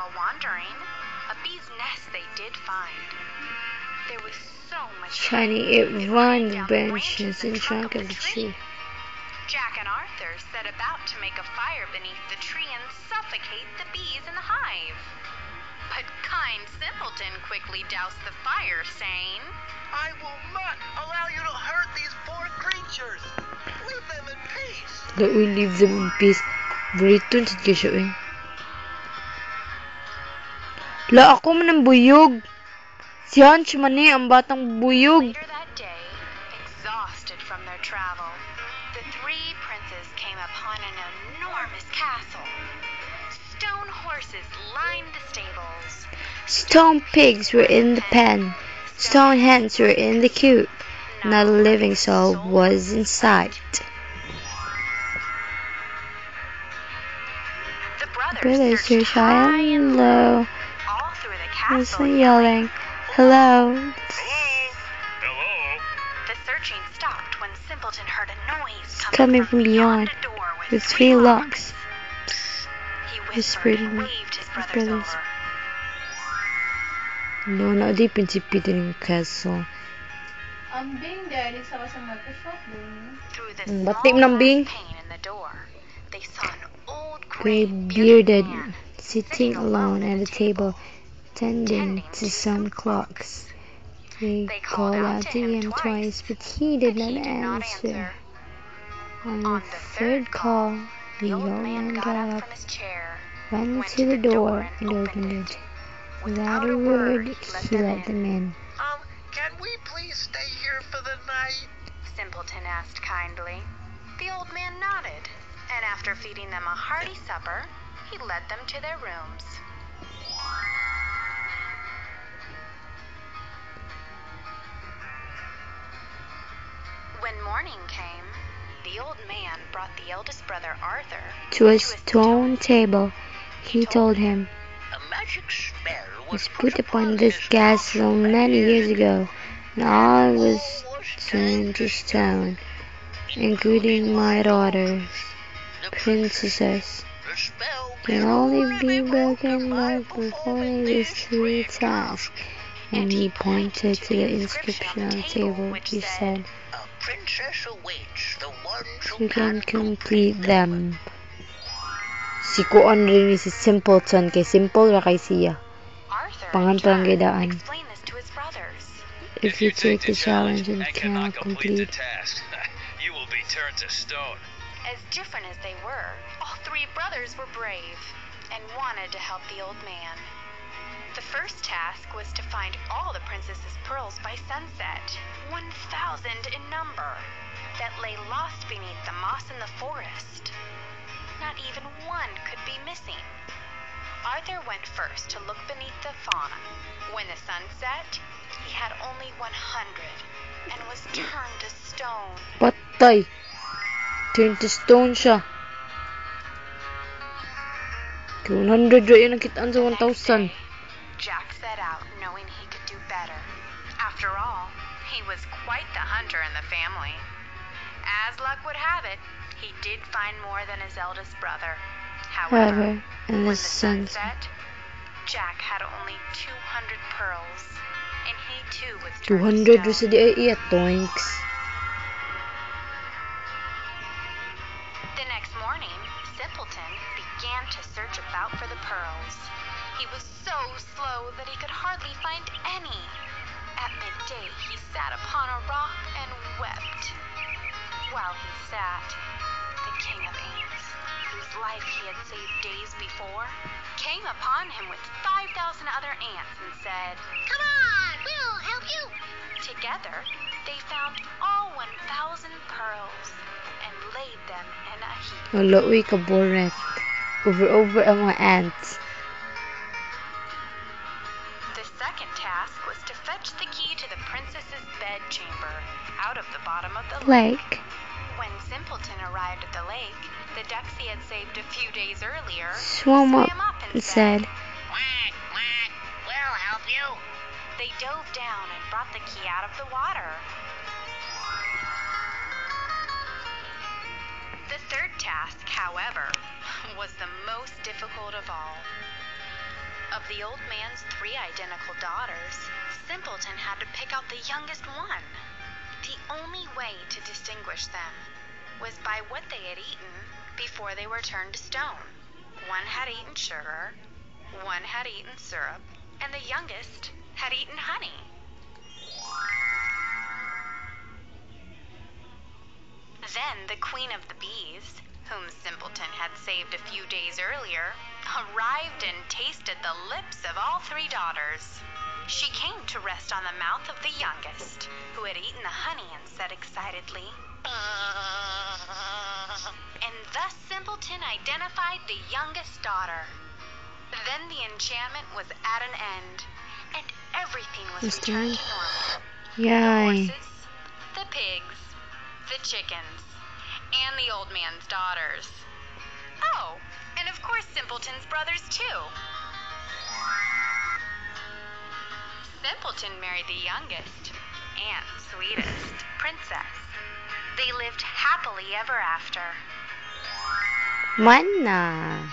while wandering, a bee's nest they did find. There was so much honey, it ran the branches and trunk of the tree. Jack and Arthur set about to make a fire beneath the tree and suffocate the bees in the hive. But kind Simpleton quickly doused the fire, saying, I will not allow you to hurt these poor creatures. Leave them in peace. That we leave them in peace. Briton sa siya eh. La ako man ang buyog. Si Hunch man eh, ang batang buyog. Later that day, exhausted from their travel, the three princes came upon an enormous castle. Stone horses lined the stables. Stone pigs were in the pen. Stone hens were in the coop. Not a living soul was in sight. The brothers Brothers were searched high and low. all through the Was castle, yelling, hello. Hello? The searching stopped when Simpleton heard a noise Coming from beyond, a door with three locks. He Whispered whispered and and waved his brothers brothers. over. No, na di prinsipi din yung castle. Bing, dahil sa Microsoft doon. Through the Mm, small batik ng Bing. glass pane in the door, they saw an old Gray gray-bearded bearded, man sitting alone at a table, tending to some clocks. They called out to him twice, but he did not answer. On the third call, the old man got up, from his chair, went to the door, and opened it. Without a word, he let them in. Can we please stay here for the night? Simpleton asked kindly. The old man nodded, and after feeding them a hearty supper, he led them to their rooms. When morning came, the old man brought the eldest brother Arthur To a stone table, he told him, A magic spell was put upon this castle many years ago, and all was turned to stone, including my daughters, princesses. The spell Can only be broken by performing these three tasks. And he pointed to the inscription on the table. He said, A princess awaits the ones who you can complete them. Si Kuan rin si Simpleton, kay simple ra kay siya. Arthur Pangantan gidaan. explained this to his brothers. If you take the challenge and cannot the complete, task, you will be turned to stone. As different as they were, all three brothers were brave and wanted to help the old man. The first task was to find all the princess's pearls by sunset, 1,000 in number, that lay lost beneath the moss in the forest. Not even one could be missing. Arthur went first to look beneath the fauna. When the sun set, he had only 100 and was turned to stone. patay. Turn to stone siya. 100 ra yun ang kitaan sa 1,000. Jack set out knowing he could do better. After all, he was quite the hunter in the family. As luck would have it, he did find more than his eldest brother. However, And when the the sun sun set, Jack had only 200 pearls, and he too was turned 200 ra to sa stone. di ay iya, toinks. The next morning, Simpleton began to search about for the pearls. He was so slow that he could hardly find any. At midday, he sat upon a rock and wept. While he sat, the king of ants, whose life he had saved days before, came upon him with 5,000 other ants and said, Come on, we'll help you. Together, they found all 1,000 pearls and laid them in a heap. Wala, uy, kaboret. Over ang mga ants. The second task was to fetch the key to the princess's bedchamber out of the bottom of the lake. Like, When Simpleton arrived at the lake, the ducks he had saved a few days earlier swam up and and said, Quack, quack, we'll help you. They dove down and brought the key out of the water. The third task, however, was the most difficult of all. Of the old man's 3 identical daughters, Simpleton had to pick out the youngest one. The only way to distinguish them was by what they had eaten before they were turned to stone. One had eaten sugar, one had eaten syrup, and the youngest had eaten honey. Then the queen of the bees, whom Simpleton had saved a few days earlier, arrived and tasted the lips of all 3 daughters. She came to rest on the mouth of the youngest, who had eaten the honey, and said excitedly, and thus Simpleton identified the youngest daughter. Then the enchantment was at an end, and everything was returned to normal. The Yay. horses, the pigs, the chickens, and the old man's daughters. Oh, and of course Simpleton's brothers too. Simpleton married the youngest and sweetest princess. They lived happily ever after. Mana.